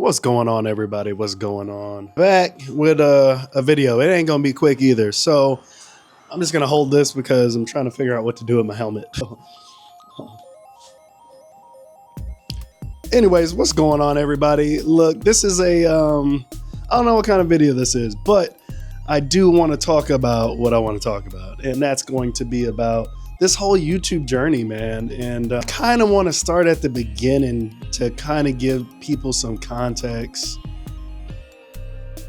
What's going on, everybody? What's going on? Back with a video. It ain't gonna be quick either, so I'm just gonna hold this because I'm trying to figure out what to do with my helmet. Anyways, what's going on, everybody? Look, this is a I don't know what kind of video this is, but I do want to talk about what I want to talk about, and that's going to be about this whole YouTube journey, man. And kind of want to start at the beginning to kind of give people some context,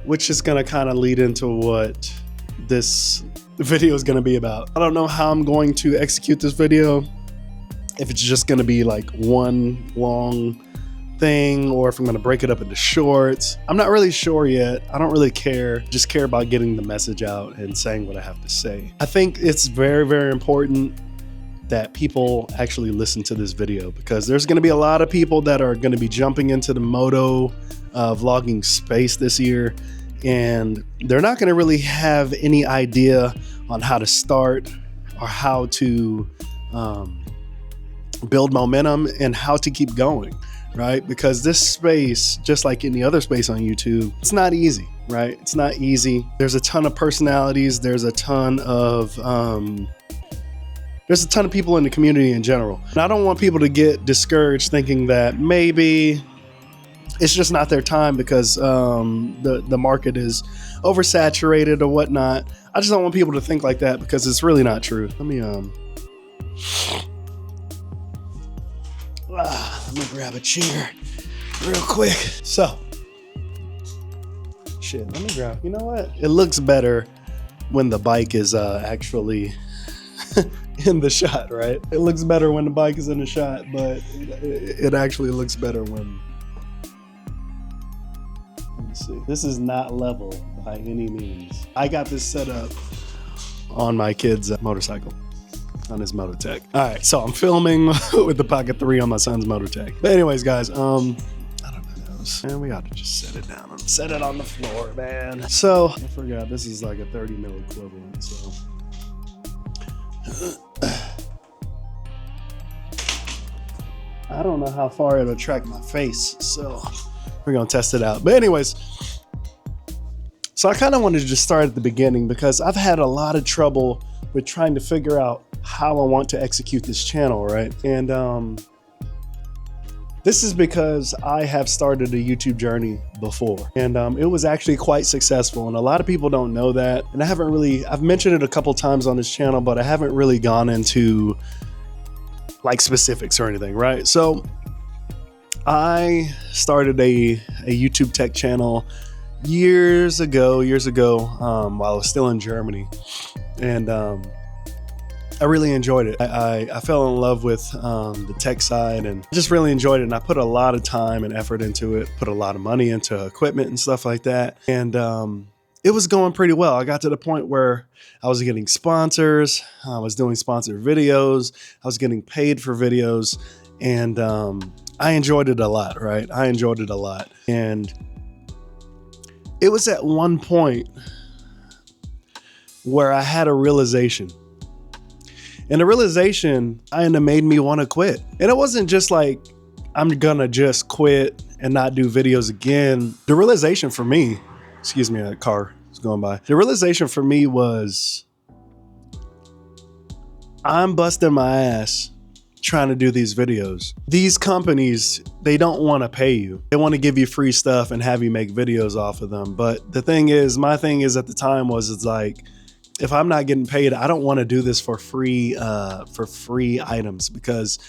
which is going to kind of lead into what this video is going to be about. I don't know how I'm going to execute this video, if it's just going to be like one long thing or if I'm going to break it up into shorts. I'm not really sure yet. I don't really care. Just care about getting the message out and saying what I have to say. I think it's very, very important that people actually listen to this video, because there's going to be a lot of people that are going to be jumping into the moto vlogging space this year, and they're not going to really have any idea on how to start or how to build momentum and how to keep going. Right? Because this space, just like any other space on YouTube, it's not easy, right? It's not easy. There's a ton of personalities. There's a ton of people in the community in general. And I don't want people to get discouraged thinking that maybe it's just not their time because the market is oversaturated or whatnot. I just don't want people to think like that, because it's really not true. Let me grab a chair real quick. So, let me grab, you know what? It looks better when the bike is actually in the shot, right? It looks better when the bike is in the shot, but it actually looks better when, let me see. This is not level by any means. I got this set up on my kid's motorcycle. On his Mototech. All right, so I'm filming with the Pocket 3 on my son's Mototech. But anyways, guys, I don't know. Man, we ought to just set it down and set it on the floor, man. So I forgot this is like a 30 mil equivalent. So I don't know how far it'll track my face. So we're gonna test it out. But anyways, so I kind of wanted to just start at the beginning, because I've had a lot of trouble with trying to figure out how I want to execute this channel, right? And this is because I have started a YouTube journey before, and it was actually quite successful, and a lot of people don't know that. And I've mentioned it a couple times on this channel, but I haven't really gone into like specifics or anything, right? So I started a YouTube tech channel years ago, while I was still in Germany. And I really enjoyed it. I fell in love with the tech side, and just really enjoyed it. And I put a lot of time and effort into it, put a lot of money into equipment and stuff like that. And it was going pretty well. I got to the point where I was getting sponsors. I was doing sponsored videos. I was getting paid for videos. And I enjoyed it a lot, right? I enjoyed it a lot. And it was at one point where I had a realization. And the realization kind of made me want to quit. And it wasn't just like, I'm gonna just quit and not do videos again. The realization for me, excuse me, a car is going by. The realization for me was, I'm busting my ass trying to do these videos. These companies, they don't want to pay you. They want to give you free stuff and have you make videos off of them. But the thing is, my thing is at the time was, it's like, if I'm not getting paid, I don't want to do this for free items, because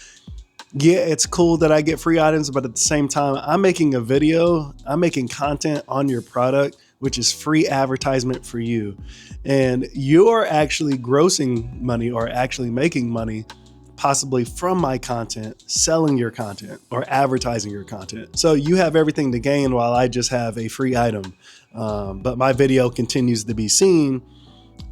yeah, it's cool that I get free items, but at the same time, I'm making a video, I'm making content on your product, which is free advertisement for you. And you're actually grossing money or actually making money possibly from my content, selling your content or advertising your content. So you have everything to gain while I just have a free item. But my video continues to be seen,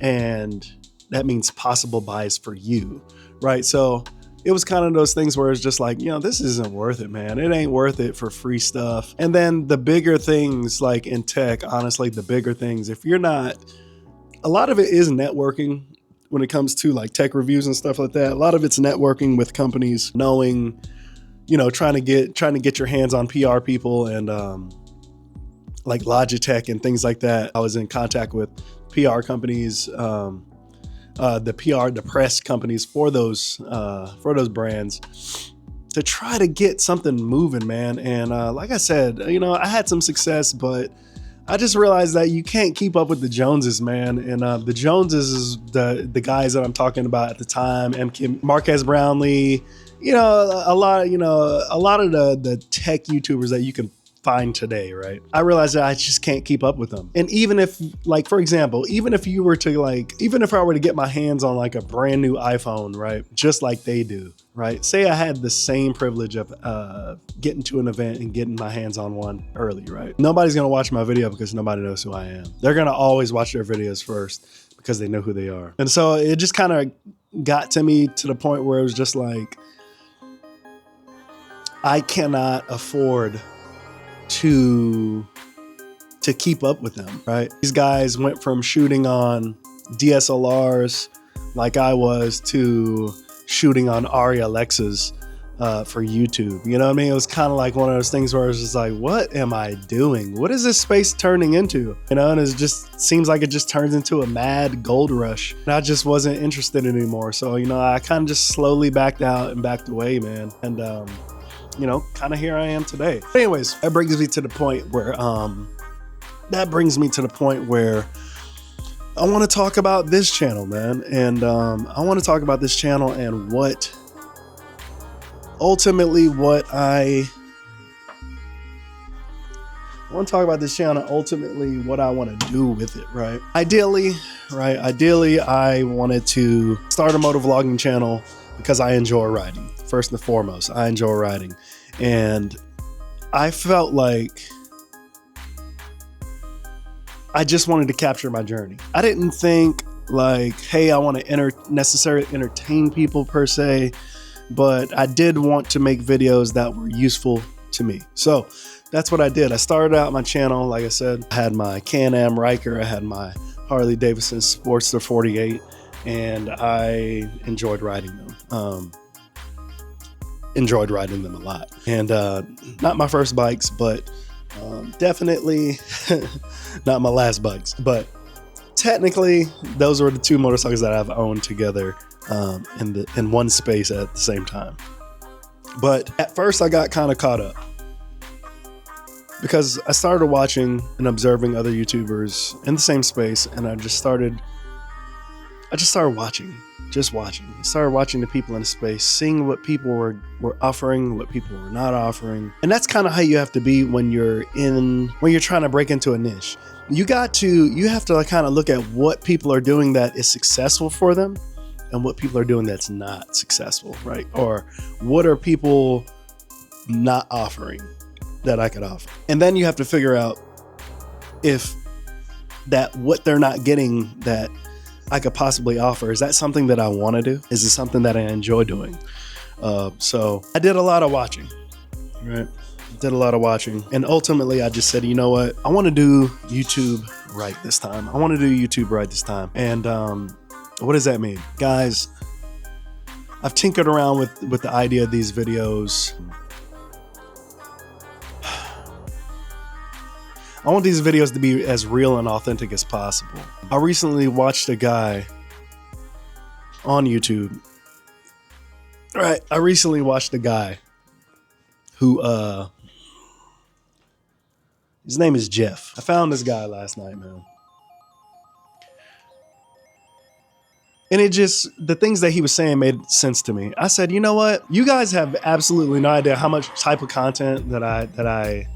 and that means possible buys for you, right? So it was kind of those things where it's just like, this isn't worth it, man. It ain't worth it for free stuff. And then the bigger things, like in tech, honestly, the bigger things, if you're not, a lot of it is networking when it comes to like tech reviews and stuff like that. A lot of it's networking with companies, knowing, trying to get your hands on PR people and like Logitech and things like that. I was in contact with PR companies, the press companies for those brands, to try to get something moving, man. And like I said, you know, I had some success, but I just realized that you can't keep up with the Joneses, man. And the Joneses is the guys that I'm talking about at the time, Marquez Brownlee, you know, a lot of the tech YouTubers that you can find today, right? I realized that I just can't keep up with them. And even if, like, for example, even if I were to get my hands on like a brand new iPhone, right? Just like they do, right? Say I had the same privilege of getting to an event and getting my hands on one early, right? Nobody's gonna watch my video because nobody knows who I am. They're gonna always watch their videos first because they know who they are. And so it just kind of got to me to the point where it was just like, I cannot afford to keep up with them, right? These guys went from shooting on DSLRs like I was to shooting on Arri Alexas for YouTube. You know what I mean? It was kind of like one of those things where I was just like, what am I doing? What is this space turning into? You know, and it just seems like it just turns into a mad gold rush. And I just wasn't interested anymore. So, you know, I kind of just slowly backed out and backed away, man. And, you know, kind of here I am today. Anyways, that brings me to the point where I want to talk about this channel, man. And I want to talk about this channel and what I want to talk about this channel, ultimately what I want to do with it, right? Ideally, I wanted to start a motovlogging channel because I enjoy riding. First and foremost, I enjoy riding. And I felt like I just wanted to capture my journey. I didn't think like, hey, I want to necessarily entertain people per se, but I did want to make videos that were useful to me. So that's what I did. I started out my channel, like I said, I had my Can-Am Riker, I had my Harley Davidson Sportster 48, and I enjoyed riding them. Enjoyed riding them a lot. And not my first bikes, but definitely not my last bikes. But technically, those were the two motorcycles that I've owned together in one space at the same time. But at first, I got kind of caught up because I started watching and observing other YouTubers in the same space, and I just started watching. I started watching the people in the space, seeing what people were offering, what people were not offering. And that's kind of how you have to be when you're trying to break into a niche. You have to kind of look at what people are doing that is successful for them and what people are doing that's not successful, right? Or what are people not offering that I could offer? And then you have to figure out if that what they're not getting that I could possibly offer, is that something that I want to do? Is it something that I enjoy doing? So I did a lot of watching, right? And ultimately I just said, you know what? I want to do YouTube right this time. And what does that mean? Guys, I've tinkered around with the idea of these videos. I want these videos to be as real and authentic as possible. I recently watched a guy on YouTube. Right, I recently watched a guy who, his name is Jeff. I found this guy last night, man. And the things that he was saying made sense to me. I said, you know what? You guys have absolutely no idea how much type of content that I'm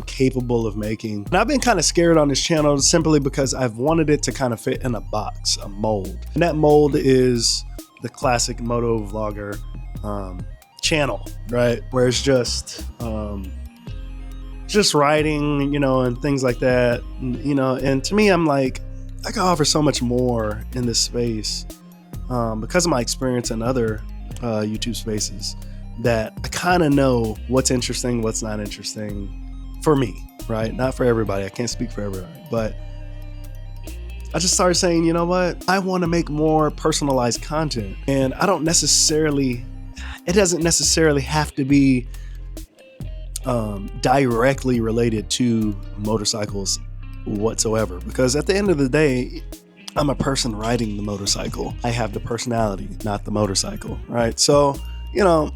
capable of making. And I've been kind of scared on this channel simply because I've wanted it to kind of fit in a box, a mold. And that mold is the classic moto vlogger channel, right? Where it's just riding, you know, and things like that. You know, and to me, I'm like, I can offer so much more in this space because of my experience in other YouTube spaces, that I kind of know what's interesting, what's not interesting. For me, right? Not for everybody. I can't speak for everybody, but I just started saying, you know what? I want to make more personalized content, and it doesn't necessarily have to be directly related to motorcycles whatsoever, because at the end of the day, I'm a person riding the motorcycle. I have the personality, not the motorcycle, right? So, you know,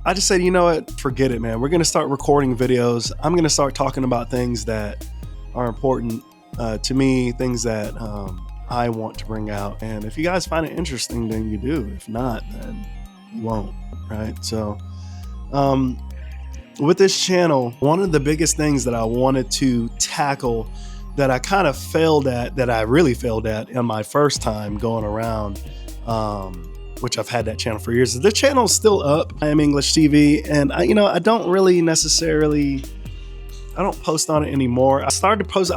I just said, you know what, forget it, man. We're going to start recording videos. I'm going to start talking about things that are important to me, things that I want to bring out. And if you guys find it interesting, then you do. If not, then you won't, right? So with this channel, one of the biggest things that I wanted to tackle that I kind of failed at, that I really failed at in my first time going around, which I've had that channel for years. The channel's still up. I am English TV, and I don't really necessarily, I don't post on it anymore. I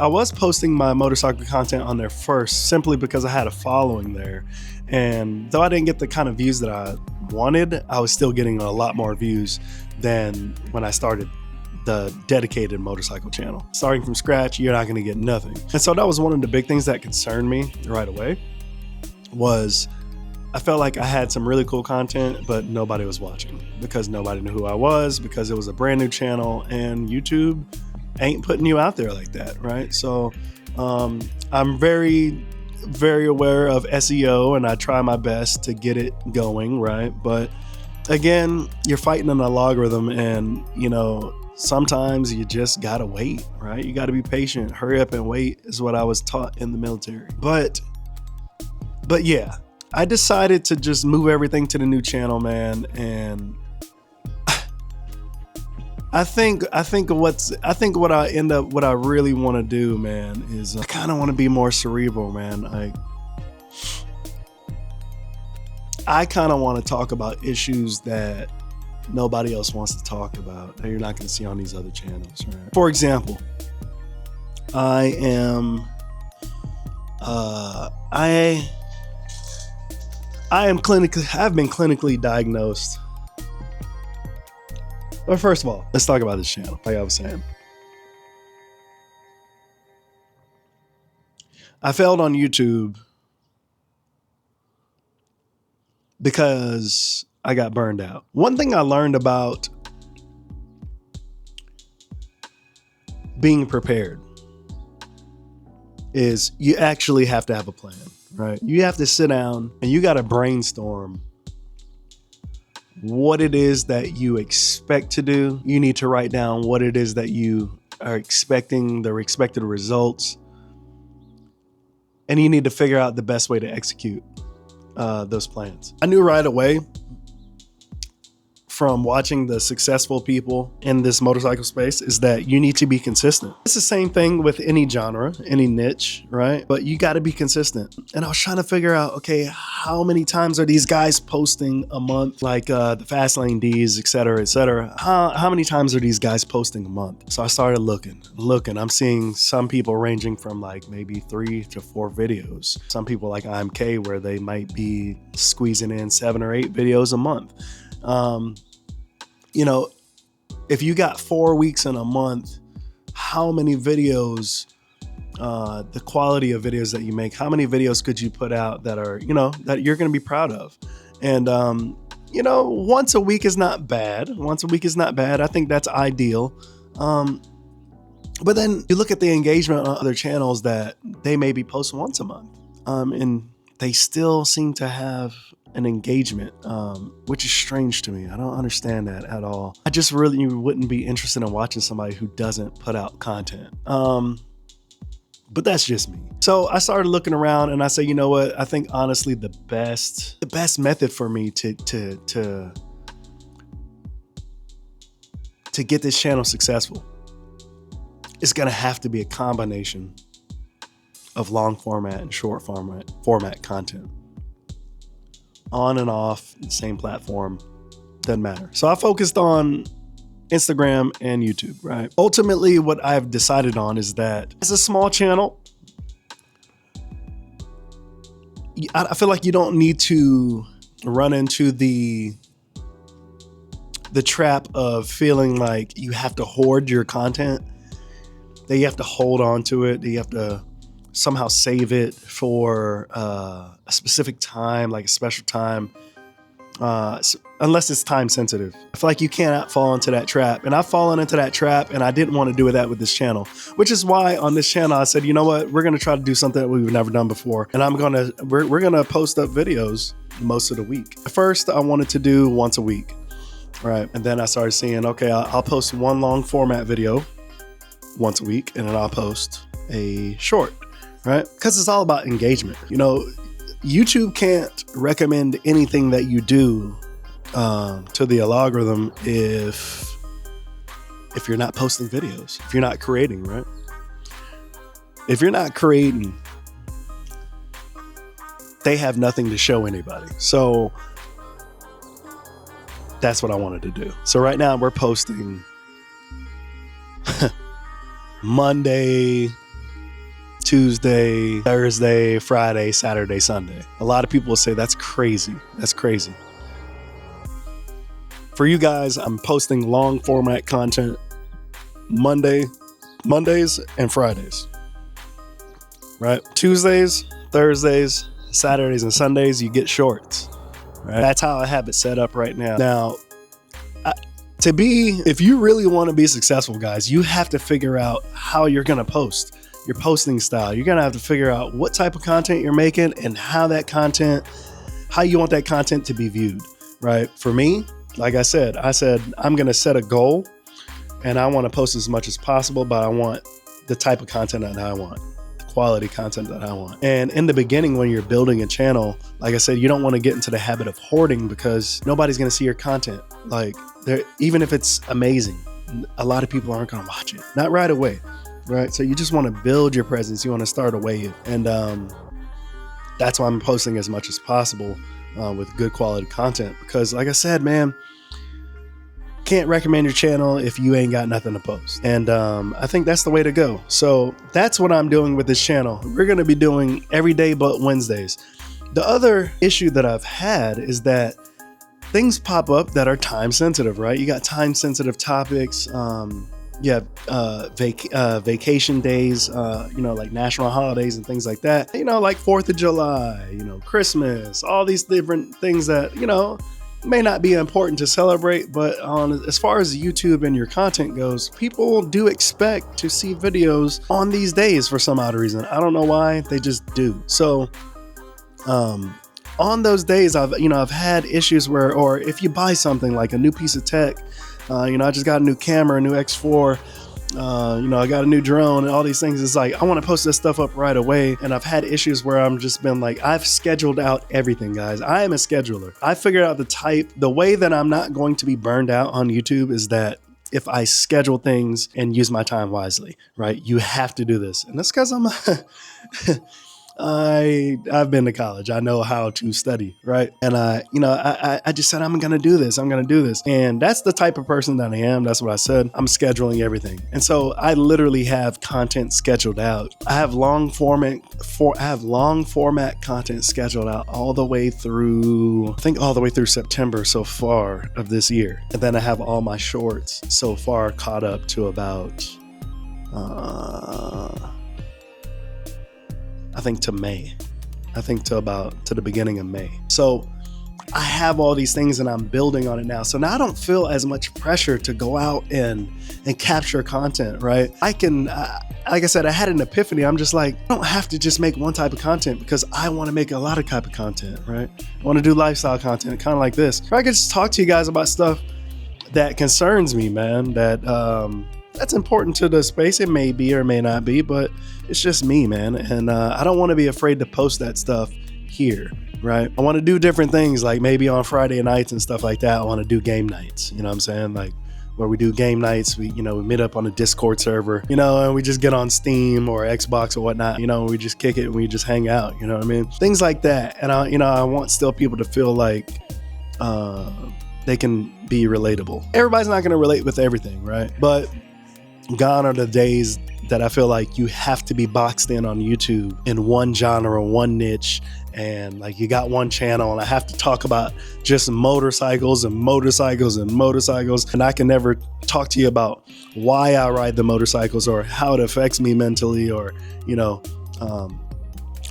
was posting my motorcycle content on there first, simply because I had a following there. And though I didn't get the kind of views that I wanted, I was still getting a lot more views than when I started the dedicated motorcycle channel. Starting from scratch, you're not gonna get nothing. And so that was one of the big things that concerned me right away, was I felt like I had some really cool content, but nobody was watching because nobody knew who I was, because it was a brand new channel and YouTube ain't putting you out there like that, right? So I'm very, very aware of SEO, and I try my best to get it going, right? But again, you're fighting in a logarithm, and sometimes you just gotta wait, right? You gotta be patient. Hurry up and wait is what I was taught in the military. But yeah, I decided to just move everything to the new channel, man. And I think what I really want to do, man, is I kind of want to be more cerebral, man. I kind of want to talk about issues that nobody else wants to talk about, that you're not going to see on these other channels, right? For example, I've been clinically diagnosed. But first of all, let's talk about this channel. Like I was saying, I failed on YouTube because I got burned out. One thing I learned about being prepared is you actually have to have a plan, right? You have to sit down and you got to brainstorm what it is that you expect to do. You need to write down what it is that you are expecting, the expected results. And you need to figure out the best way to execute those plans. I knew right away from watching the successful people in this motorcycle space is that you need to be consistent. It's the same thing with any genre, any niche, right? But you got to be consistent. And I was trying to figure out, okay, how many times are these guys posting a month? Like the Fastlane Ds, et cetera, et cetera. How many times are these guys posting a month? So I started looking. I'm seeing some people ranging from like maybe 3 to 4 videos. Some people like IMK, where they might be squeezing in 7 or 8 videos a month. If you got 4 weeks in a month, how many videos, the quality of videos that you make, how many videos could you put out that are, that you're going to be proud of? And, once a week is not bad. I think that's ideal. But then you look at the engagement on other channels that they maybe post once a month, and they still seem to have an engagement, which is strange to me. I don't understand that at all. I just really wouldn't be interested in watching somebody who doesn't put out content. But that's just me. So I started looking around and I say, you know what? I think honestly the best method for me to get this channel successful is gonna have to be a combination of long format and short format content. On and off the same platform, doesn't matter. So I focused on Instagram and YouTube, right? Ultimately, what I've decided on is that it's a small channel. I feel like you don't need to run into the trap of feeling like you have to hoard your content, that you have to hold on to it, that you have to somehow save it for a specific time, like a special time. unless it's time sensitive. I feel like you cannot fall into that trap. And I've fallen into that trap, and I didn't want to do that with this channel, which is why on this channel I said, you know what, we're going to try to do something that we've never done before. And we're going to post up videos most of the week. At first, I wanted to do once a week, right? And then I started seeing, okay, I'll post one long format video once a week, and then I'll post a short, right? Because it's all about engagement. You know, YouTube can't recommend anything that you do to the algorithm if you're not posting videos, if you're not creating, right? If you're not creating, they have nothing to show anybody. So that's what I wanted to do. So right now we're posting Monday, Tuesday, Thursday, Friday, Saturday, Sunday. A lot of people will say that's crazy. That's crazy. For you guys, I'm posting long format content Mondays and Fridays, right? Tuesdays, Thursdays, Saturdays, and Sundays, you get shorts, right? That's how I have it set up right now. Now, if you really want to be successful, guys, you have to figure out how you're going to post, your posting style. You're going to have to figure out what type of content you're making and how you want that content to be viewed, right? For me, like I said, I'm going to set a goal and I want to post as much as possible, but I want the type of content that I want, the quality content that I want. And in the beginning, when you're building a channel, like I said, you don't want to get into the habit of hoarding because nobody's going to see your content. Like, even if it's amazing, a lot of people aren't going to watch it. Not right away, right? So you just want to build your presence. You want to start a wave. And that's why I'm posting as much as possible with good quality content. Because like I said, man, can't recommend your channel if you ain't got nothing to post. And I think that's the way to go. So that's what I'm doing with this channel. We're going to be doing every day but Wednesdays. The other issue that I've had is that things pop up that are time sensitive, right? You got time sensitive topics. You have vacation days, like national holidays and things like that. Like 4th of July, Christmas, all these different things that, may not be important to celebrate, but as far as YouTube and your content goes, people do expect to see videos on these days for some odd reason. I don't know why, they just do. So, on those days, I've had issues or if you buy something like a new piece of tech, I just got a new camera, a new X4, I got a new drone and all these things. It's like, I want to post this stuff up right away. And I've had issues where I'm just been like, I've scheduled out everything, guys. I am a scheduler. I figured out the way that I'm not going to be burned out on YouTube is that if I schedule things and use my time wisely, right? You have to do this. And that's because I've been to college. I know how to study, right? And I just said, I'm going to do this. And that's the type of person that I am. That's what I said. I'm scheduling everything. And so I literally have content scheduled out. I have long format content scheduled out all the way through September so far of this year. And then I have all my shorts so far caught up to about, I think to May. I think to the beginning of May. So I have all these things and I'm building on it now. So now I don't feel as much pressure to go out and capture content, right? I can, like I said, I had an epiphany. I'm just like, I don't have to just make one type of content because I want to make a lot of type of content, right? I want to do lifestyle content, kind of like this. Or I could just talk to you guys about stuff that concerns me, man, that's important to the space. It may be or may not be, but it's just me, man. And I don't want to be afraid to post that stuff here, right? I want to do different things, like maybe on Friday nights and stuff like that. I want to do game nights, you know what I'm saying? Like where we do game nights, we meet up on a Discord server, and we just get on Steam or Xbox or whatnot, we just kick it and we just hang out, you know what I mean? Things like that. And I want still people to feel like they can be relatable. Everybody's not going to relate with everything, right? But gone are the days that I feel like you have to be boxed in on YouTube in one genre, one niche, and like you got one channel and I have to talk about just motorcycles and motorcycles and motorcycles, and I can never talk to you about why I ride the motorcycles or how it affects me mentally or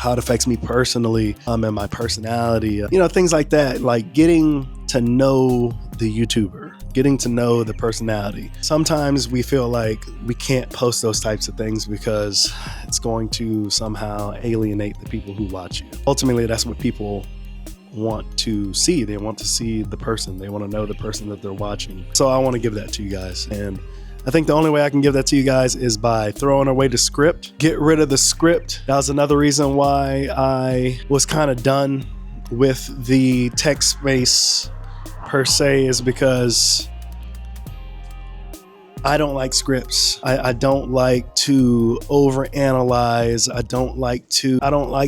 how it affects me personally, and my personality, you know, things like that, like getting to know the YouTuber, getting to know the personality. Sometimes we feel like we can't post those types of things because it's going to somehow alienate the people who watch you. Ultimately, that's what people want to see. They want to see the person. They want to know the person that they're watching. So I want to give that to you guys. And I think the only way I can give that to you guys is by throwing away the script. Get rid of the script. That was another reason why I was kind of done with the text space per se, is because I don't like scripts. I don't like to overanalyze. I don't like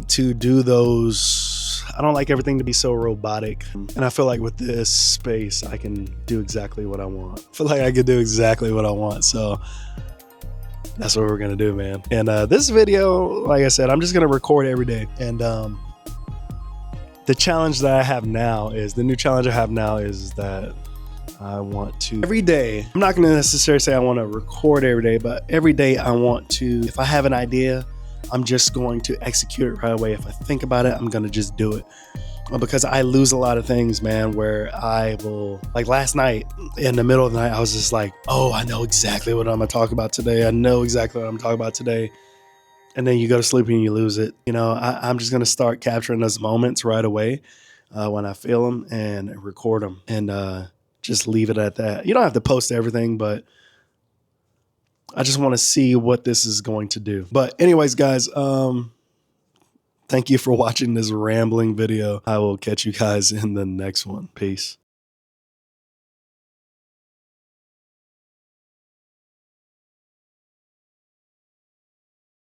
to do those. I don't like everything to be so robotic. And I feel like with this space, I can do exactly what I want. I feel like I can do exactly what I want. So that's what we're gonna do, man. And this video, like I said, I'm just gonna record every day. And the challenge that I have now is, the new challenge I have now is that I want to every day, I'm not going to necessarily say I want to record every day, but every day I want to, if I have an idea, I'm just going to execute it right away. If I think about it, I'm going to just do it. Because I lose a lot of things, man, where I will, like last night, in the middle of the night, I was just like, oh, I know exactly what I'm going to talk about today. I know exactly what I'm talking about today. And then you go to sleep and you lose it. You know, I'm just going to start capturing those moments right away when I feel them, and record them, and just leave it at that. You don't have to post everything, but I just want to see what this is going to do. But anyways, guys, thank you for watching this rambling video. I will catch you guys in the next one. Peace.